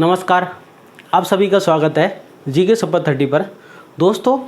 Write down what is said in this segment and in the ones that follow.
नमस्कार, आप सभी का स्वागत है जीके सुपर 30 पर। दोस्तों,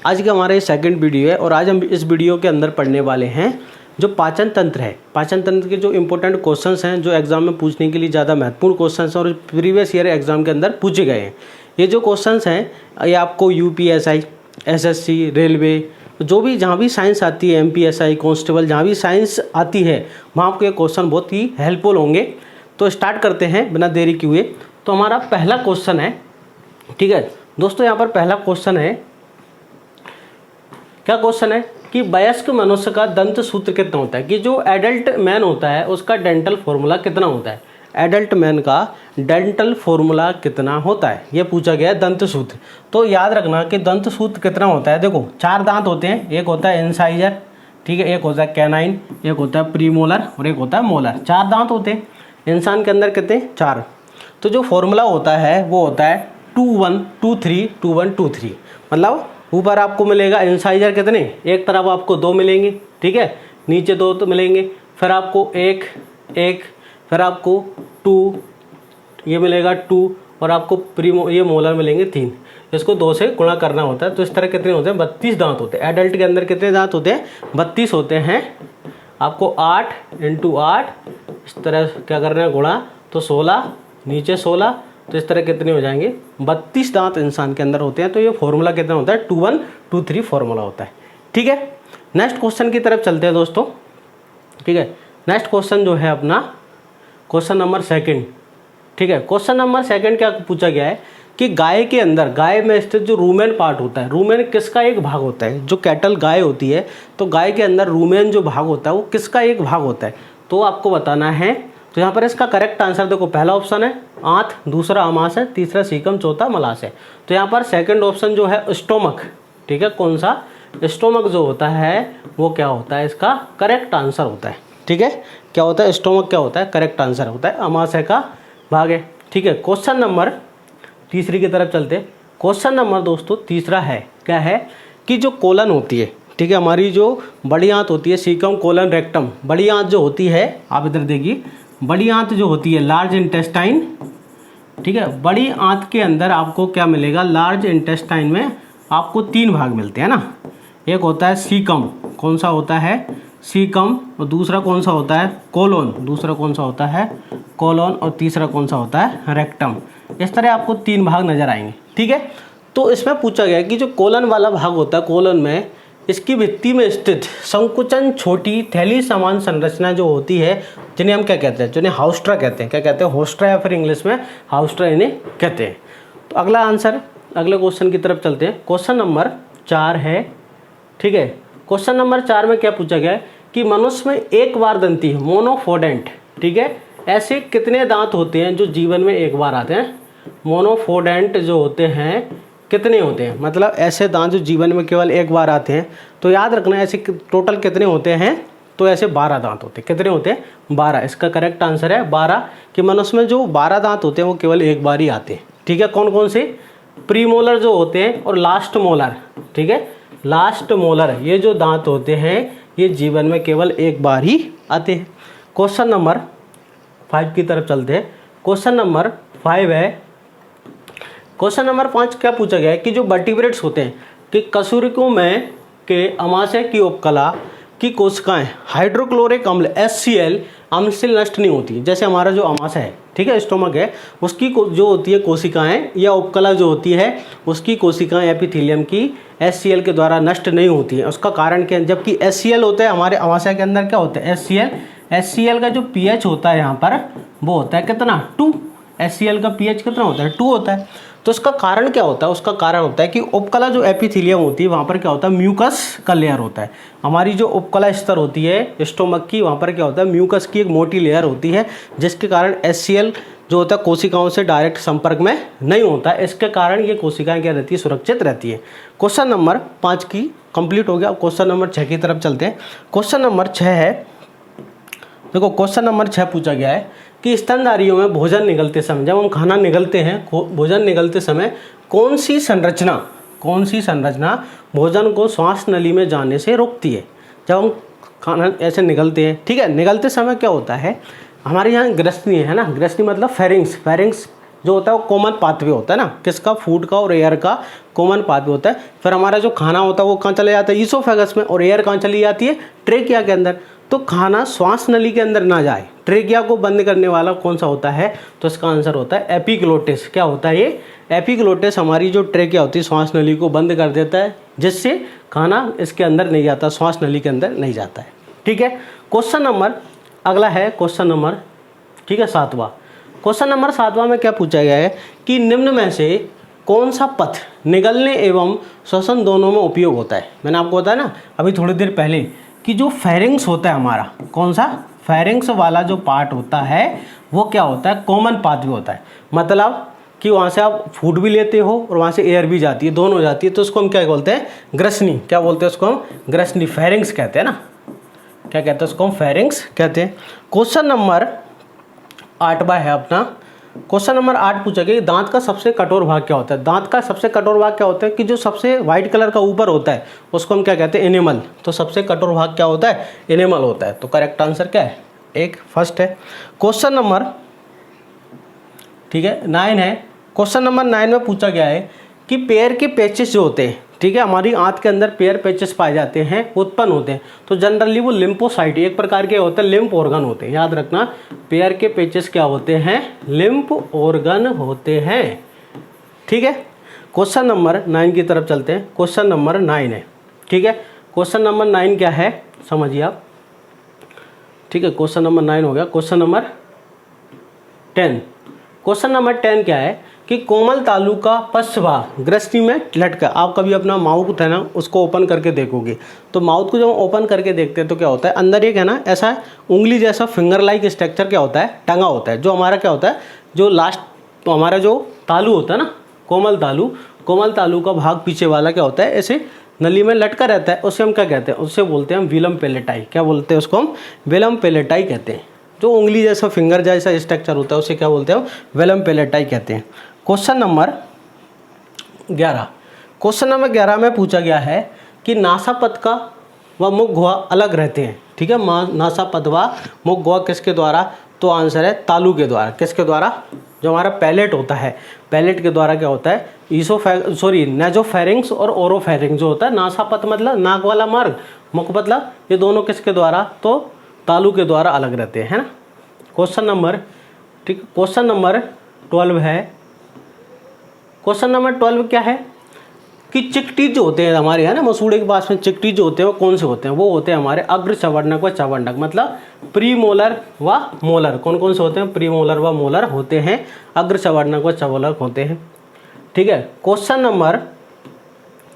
आज का हमारा ये सेकंड वीडियो है और आज हम इस वीडियो के अंदर पढ़ने वाले हैं जो पाचन तंत्र है। पाचन तंत्र के जो इंपॉर्टेंट क्वेश्चंस हैं, जो एग्जाम में पूछने के लिए ज़्यादा महत्वपूर्ण क्वेश्चंस हैं और प्रीवियस ईयर एग्जाम के अंदर पूछे गए हैं। ये जो क्वेश्चंस हैं ये आपको यूपीएसआई, एसएससी, रेलवे, जो भी जहाँ भी साइंस आती है, एमपीएसआई, कांस्टेबल, जहाँ भी साइंस आती है वहाँ आपको ये क्वेश्चन बहुत ही हेल्पफुल होंगे। तो स्टार्ट करते हैं बिना देरी किए हुए। तो हमारा पहला क्वेश्चन है, ठीक है दोस्तों, यहाँ पर पहला क्वेश्चन है, क्या क्वेश्चन है कि वयस्क मनुष्य का दंत सूत्र कितना होता है, कि जो एडल्ट मैन होता है उसका डेंटल फॉर्मूला कितना होता है, एडल्ट मैन का डेंटल फॉर्मूला कितना होता है, ये पूछा गया है दंत सूत्र। तो याद रखना कि दंत सूत्र कितना होता है। देखो 4 दांत होते हैं, एक होता है इंसाइजर, ठीक है, एक होता है कैनाइन, एक होता है प्रीमोलर और एक होता है मोलर। 4 दांत होते हैं इंसान के अंदर, कितने 4। तो जो फॉर्मूला होता है वो होता है 2 1 2 3 2 1 2 3। मतलब ऊपर आपको मिलेगा इंसाइजर कितने, एक तरफ आपको 2 मिलेंगे, ठीक है, नीचे 2 तो मिलेंगे, फिर आपको 1 1, फिर आपको 2 ये मिलेगा 2 और आपको ये मोलर मिलेंगे 3। इसको 2 से गुणा करना होता है। तो इस तरह कितने होते हैं, 32 दांत होते हैं। एडल्ट के अंदर कितने दांत होते हैं, 32 होते हैं। आपको 8 × 8 इस तरह क्या करना है, गुणा, तो 16, नीचे 16, तो इस तरह कितने हो जाएंगे, 32 दांत इंसान के अंदर होते हैं। तो ये फॉर्मूला कितना होता है, 2 1 2 3 फॉर्मूला होता है, ठीक है। नेक्स्ट क्वेश्चन की तरफ चलते हैं दोस्तों, ठीक है। नेक्स्ट क्वेश्चन जो है अपना क्वेश्चन नंबर 2, ठीक है। क्वेश्चन नंबर 2 क्या पूछा गया है कि गाय के अंदर, गाय में स्थित जो रूमेन पार्ट होता है, रूमेन किसका एक भाग होता है। जो कैटल गाय होती है तो गाय के अंदर रूमेन जो भाग होता है वो किसका एक भाग होता है, तो आपको बताना है। तो यहाँ पर इसका करेक्ट आंसर देखो, पहला ऑप्शन है आंत, दूसरा अमाशय, तीसरा सीकम, चौथा मलाशय। तो यहाँ पर सेकंड ऑप्शन जो है स्टोमक, ठीक है, कौन सा, स्टोमक जो होता है वो क्या होता है, इसका करेक्ट आंसर होता है, ठीक है। क्या होता है, स्टोमक क्या होता है, करेक्ट आंसर होता है, अमाशय का भाग है, ठीक है। क्वेश्चन नंबर 3 की तरफ चलते। क्वेश्चन नंबर दोस्तों 3 है, क्या है कि जो कोलन होती है, ठीक है, हमारी जो बड़ी आंत होती है, सीकम कोलन रेक्टम, बड़ी आंत जो होती है, आप इधर देखिए, बड़ी आंत जो होती है लार्ज इंटेस्टाइन, ठीक है। बड़ी आंत के अंदर आपको क्या मिलेगा, लार्ज इंटेस्टाइन में आपको 3 भाग मिलते हैं ना। एक होता है सीकम, कौन सा होता है, सीकम, और दूसरा कौन सा होता है, कोलोन, दूसरा कौन सा होता है, कोलोन, और तीसरा कौन सा होता है, रेक्टम। इस तरह आपको 3 भाग नजर आएंगे, ठीक है। तो इसमें पूछा गया कि जो कोलन वाला भाग होता है, कोलन में इसकी भित्ति में स्थित संकुचन छोटी थैली समान संरचना जो होती है, जिन्हें हम क्या कहते हैं, जिन्हें हाउस्ट्रा कहते हैं, क्या कहते हैं, होस्ट्रा, या फिर इंग्लिश में हाउस्ट्रा इन्हें कहते हैं। तो अगला आंसर, अगले क्वेश्चन की तरफ चलते हैं। क्वेश्चन नंबर 4 है, ठीक है। क्वेश्चन नंबर 4 में क्या पूछा गया है कि मनुष्य में एक बार दंती है, मोनोफोडेंट, ठीक है। ऐसे कितने दांत होते हैं जो जीवन में एक बार आते हैं, मोनोफोडेंट जो होते हैं कितने होते हैं, मतलब ऐसे दांत जो जीवन में केवल एक बार आते हैं। तो याद रखना ऐसे टोटल कितने होते हैं, तो ऐसे 12 दांत होते हैं। कितने होते हैं, 12। इसका करेक्ट आंसर है 12, कि मनुष्य में जो 12 दांत होते हैं वो केवल एक बार ही आते हैं, ठीक है। कौन कौन से, प्रीमोलर जो होते हैं और लास्ट मोलर, ठीक है, लास्ट मोलर, ये जो दांत होते हैं ये जीवन में केवल एक बार ही आते हैं। क्वेश्चन नंबर 5 की तरफ चलते हैं। क्वेश्चन नंबर 5 है, क्वेश्चन नंबर 5 क्या पूछा गया है कि जो वर्टिब्रेट्स होते हैं, कि कशेरुकियों में के अमाशय की उपकला की कोशिकाएं हाइड्रोक्लोरिक अम्ल HCl अम्ल से नष्ट नहीं होती। जैसे हमारा जो अमाशय है, ठीक है, स्टोमक है, उसकी जो होती है कोशिकाएं या उपकला जो होती है, उसकी कोशिकाएं एपिथेलियम की HCl के द्वारा नष्ट नहीं होती है। उसका कारण क्या है, जबकि HCl होता है हमारे अमाशय के अंदर, क्या होता है, HCl का जो pH होता है यहाँ पर वो होता है कितना, 2। HCl का pH कितना होता है, 2 होता है। तो उसका कारण क्या होता है, उसका कारण होता है कि उपकला जो एपिथेलियम होती है वहाँ पर क्या होता है, म्यूकस का लेयर होता है। हमारी जो उपकला स्तर होती है स्टोमक की, वहाँ पर क्या होता है, म्यूकस की एक मोटी लेयर होती है, जिसके कारण HCl जो होता है कोशिकाओं से डायरेक्ट संपर्क में नहीं होता है। इसके कारण ये कोशिकाएं क्या रहती है, सुरक्षित रहती है। क्वेश्चन नंबर 5 की कंप्लीट हो गया। क्वेश्चन नंबर 6 की तरफ चलते हैं। क्वेश्चन नंबर 6 है, देखो क्वेश्चन नंबर 6 पूछा गया है कि स्तनधारियों में भोजन निगलते समय, जब हम खाना निगलते हैं, भोजन निगलते समय कौन सी संरचना भोजन को श्वास नली में जाने से रोकती है। जब हम खाना ऐसे निगलते हैं, ठीक है, निगलते समय क्या होता है, हमारे यहाँ ग्रसनी है ना, ग्रसनी मतलब फेरिंग्स जो होता है वो कॉमन पाथवे होता है ना, किसका, फूड का और एयर का कॉमन पाथवे होता है। फिर हमारा जो खाना होता है वो कहाँ चले जाता है, ईसोफेगस में, और एयर कहाँ चली जाती है, ट्रेकिया के अंदर। तो खाना श्वास नली के अंदर ना जाए, ट्रेकिया को बंद करने वाला कौन सा होता है, तो इसका आंसर होता है एपिग्लोटिस। क्या होता है ये, एपिग्लोटिस हमारी जो ट्रेकिया होती है श्वास नली को बंद कर देता है, जिससे खाना इसके अंदर नहीं जाता, श्वास नली के अंदर नहीं जाता है। ठीक है, क्वेश्चन नंबर अगला है क्वेश्चन नंबर, ठीक है, 7वां। क्वेश्चन नंबर 7वां में क्या पूछा गया है कि निम्न में से कौन सा पथ निगलने एवं श्वसन दोनों में उपयोग होता है। मैंने आपको बताया ना अभी थोड़ी देर पहले कि जो फेरिंग्स होता है हमारा, कौन सा, फेरिंग्स वाला जो पार्ट होता है वो क्या होता है, कॉमन पाथवे होता है। मतलब कि वहाँ से आप फूड भी लेते हो और वहाँ से एयर भी जाती है, दोनों जाती है, तो उसको हम क्या बोलते हैं, ग्रसनी। क्या बोलते हैं उसको हम, ग्रसनी, फेरिंग्स कहते हैं ना, क्या कहते हैं उसको हम, फेरिंग्स कहते हैं। क्वेश्चन नंबर 8वां है अपना। क्वेश्चन नंबर 8 पूछा गया दांत का सबसे कठोर भाग क्या होता है। दांत का सबसे कठोर भाग क्या होता है कि जो सबसे व्हाइट कलर का ऊपर होता है उसको हम क्या कहते हैं, एनिमल। तो सबसे कठोर भाग क्या होता है, एनिमल होता है। तो करेक्ट आंसर क्या है, एक फर्स्ट है। क्वेश्चन नंबर, ठीक है, 9 है। क्वेश्चन नंबर 9 में पूछा गया है कि पैर के पेचेस जो होते हैं, ठीक है, हमारी आंत के अंदर पैर पेचेस पाए जाते हैं, उत्पन्न होते हैं, तो जनरली वो लिम्फोसाइट, एक प्रकार के होते हैं, लिम्फ ऑर्गन होते हैं। याद रखना, पैर के पेचेस क्या होते हैं, लिम्फ ऑर्गन होते हैं। ठीक है, क्वेश्चन नंबर 9 की तरफ चलते हैं। क्वेश्चन नंबर 9 है, ठीक है। क्वेश्चन नंबर 9 क्या है समझिए आप, ठीक है। क्वेश्चन नंबर 9 हो गया। क्वेश्चन नंबर 10, क्वेश्चन नंबर 10 क्या है कि कोमल तालु का पश्च भाग ग्रसनी में लटका। आप कभी अपना माउथ है ना उसको ओपन करके देखोगे, तो माउथ को जब ओपन करके देखते हैं तो क्या होता है, अंदर एक है ना ऐसा उंगली जैसा फिंगर लाइक स्ट्रक्चर क्या होता है, टंगा होता है, जो हमारा क्या होता है, जो लास्ट, तो हमारा जो तालु होता है ना, कोमल तालु का भाग पीछे वाला क्या होता है, ऐसे नली में लटका रहता है, उससे हम क्या कहते हैं, उससे बोलते हैं हम विलम पेलेटाई। क्या बोलते हैं उसको हम, विलम पेलेटाई कहते हैं। जो उंगली जैसा फिंगर जैसा स्ट्रक्चर होता है उसे क्या बोलते हैं, वेलम पेलेटाई कहते हैं। क्वेश्चन नंबर 11, क्वेश्चन नंबर 11 में पूछा गया है कि नासापथ का व मुख गुहा अलग रहते हैं। ठीक है, नासापथ व मुख गुहा किसके द्वारा, तो आंसर है तालु के द्वारा। किसके द्वारा, जो हमारा पैलेट होता है, पैलेट के द्वारा क्या होता है, नेजोफेरिंग्स और ओरोफेरिंग्स जो होता है। नासापथ मतलब नाक वाला मार्ग, मुख मतलब, ये दोनों किसके द्वारा, तो तालु के द्वारा अलग रहते हैं, है ना। क्वेश्चन नंबर, ठीक, क्वेश्चन नंबर 12 है। क्वेश्चन नंबर 12 क्या है कि चिकटी जो होते हैं हमारे, है ना, मसूड़े के पास में चिकटी जो होते हैं वो कौन से होते हैं, वो होते हैं हमारे अग्र चवर्णक व चवर्णक, मतलब प्रीमोलर व मोलर। कौन कौन से होते हैं, प्रीमोलर व मोलर होते हैं, अग्र चवर्णक व चवर्णक होते हैं। ठीक है, क्वेश्चन नंबर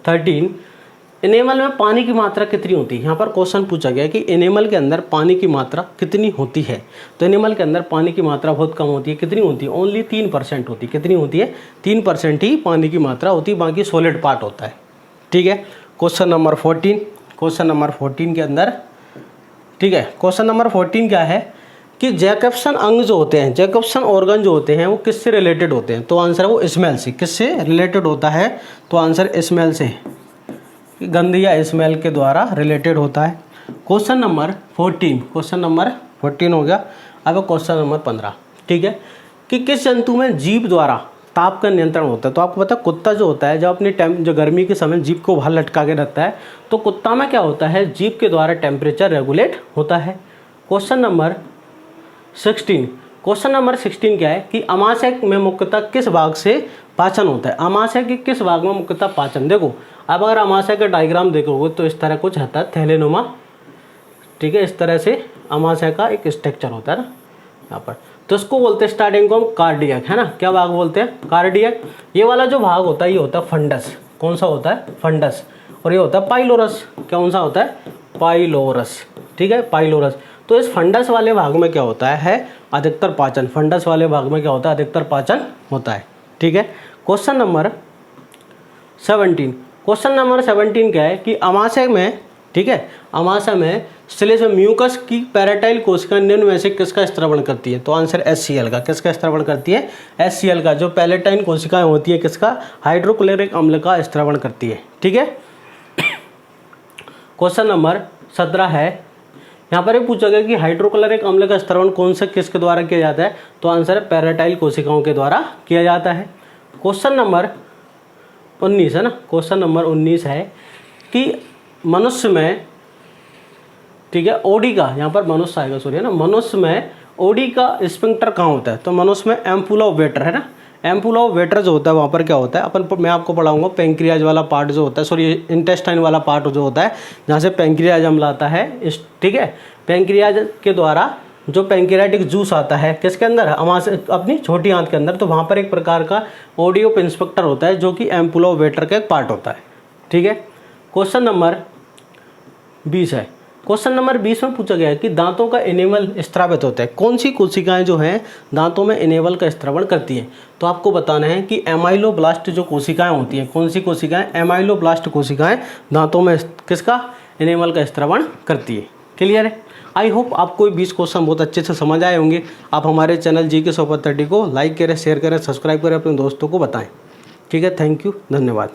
13, एनिमल में पानी की मात्रा कितनी होती है। यहाँ पर क्वेश्चन पूछा गया कि एनिमल के अंदर पानी की मात्रा कितनी होती है। तो एनिमल के अंदर पानी की मात्रा बहुत कम होती है। कितनी होती है, ओनली 3% होती है। कितनी होती है, 3% ही पानी की मात्रा होती है, बाकी सॉलिड पार्ट होता है। ठीक है, क्वेश्चन नंबर 14, क्वेश्चन नंबर 14 के अंदर, ठीक है, क्वेश्चन नंबर 14 क्या है कि जैकबसन अंग जो होते हैं, जैकबसन ऑर्गन जो होते हैं वो किससे रिलेटेड होते हैं, तो आंसर है वो स्मेल से। किससे रिलेटेड होता है, तो आंसर स्मेल से, गंध या स्मेल के द्वारा रिलेटेड होता है। क्वेश्चन नंबर 14, क्वेश्चन नंबर 14 हो गया। अब क्वेश्चन नंबर 15, ठीक है, कि किस जंतु में जीभ द्वारा ताप का नियंत्रण होता है। तो आपको पता है कुत्ता जो होता है, जब अपनी जो गर्मी के समय जीभ को बाहर लटका के रखता है, तो कुत्ता में क्या होता है, जीभ के द्वारा टेम्परेचर रेगुलेट होता है। क्वेश्चन नंबर 16, क्वेश्चन नंबर 16 क्या है कि अमाशय में मुख्यतः किस भाग से पाचन होता है। अमाशय के किस भाग में मुख्यतः पाचन, देखो अब अगर अमाशय का डायग्राम देखोगे तो इस तरह कुछ होता है, थैलेनुमा। ठीक है, इस तरह से अमाशय का एक स्ट्रक्चर होता है ना यहाँ पर, तो इसको बोलते हैं स्टार्टिंग को हम कार्डियक, है ना। क्या भाग बोलते हैं, कार्डियक। ये वाला जो भाग होता है ये होता है फंडस। कौन सा होता है, फंडस। और ये होता है पाइलोरस। कौन सा होता है, पाइलोरस। ठीक है, पाइलोरस। तो इस फंडस वाले भाग में क्या होता है, अधिकतर पाचन। फंडस वाले भाग में क्या होता है, अधिकतर पाचन होता है। ठीक है, क्वेश्चन नंबर 17, क्वेश्चन नंबर 17 क्या है कि अमाशय में, ठीक है, अमाशय में श्लेष्म म्यूकस की पैराटाइल कोशिका निम्न में से किसका स्त्रवण करती है। तो आंसर HCl का। किसका स्त्रवण करती है, HCl का। जो पैलेटाइन कोशिकाएं होती है किसका, हाइड्रोक्लोरिक अम्ल का स्त्रवण करती है। ठीक है, क्वेश्चन नंबर 17 है यहाँ पर ये पूछा गया कि हाइड्रोक्लोरिक अम्ल का स्त्रवण कौन से किसके द्वारा किया जाता है, तो आंसर है पैराटाइल कोशिकाओं के द्वारा किया जाता है। क्वेश्चन नंबर 19 है ना, क्वेश्चन नंबर 19 है कि मनुष्य में, ठीक है, ओडी का, यहाँ पर मनुष्य आएगा सॉरी है ना, मनुष्य में ओडी का स्फिंक्टर कहाँ होता है, तो मनुष्य में एम्पुला ऑफ वेटर है ना, एम्पुला ऑफ वेटर जो होता है वहाँ पर क्या होता है, मैं आपको पढ़ाऊंगा पेंक्रियाज वाला पार्ट जो होता है, सॉरी इंटेस्टाइन वाला पार्ट जो होता है जहाँ से पेंक्रियाज अम्ल आता है, ठीक है, पेंक्रियाज के द्वारा जो पेंक्रियाटिक जूस आता है किसके अंदर, हमारे अपनी छोटी आंत के अंदर, तो वहाँ पर एक प्रकार का ओडी ऑफ इंस्पेक्टर होता है जो कि एम्पुला ऑफ वेटर का एक पार्ट होता है। ठीक है, क्वेश्चन नंबर 20 है। क्वेश्चन नंबर 20 में पूछा गया है कि दांतों का इनेवल स्त्रावित होता है, कौन सी कोशिकाएं जो हैं दांतों में इनेवल का स्त्रावण करती हैं, तो आपको बताना है कि एमाइलोब्लास्ट जो कोशिकाएं होती हैं, कौन सी कोशिकाएं, एमाइलोब्लास्ट कोशिकाएं दांतों में किसका इनेवल का स्त्रावण करती है। क्लियर है? आई होप आपको 20 क्वेश्चन बहुत अच्छे से समझ आए होंगे। आप हमारे चैनल GK 100/30 को लाइक करें, शेयर करें, सब्सक्राइब करें, अपने दोस्तों को बताएं। ठीक है, थैंक यू, धन्यवाद।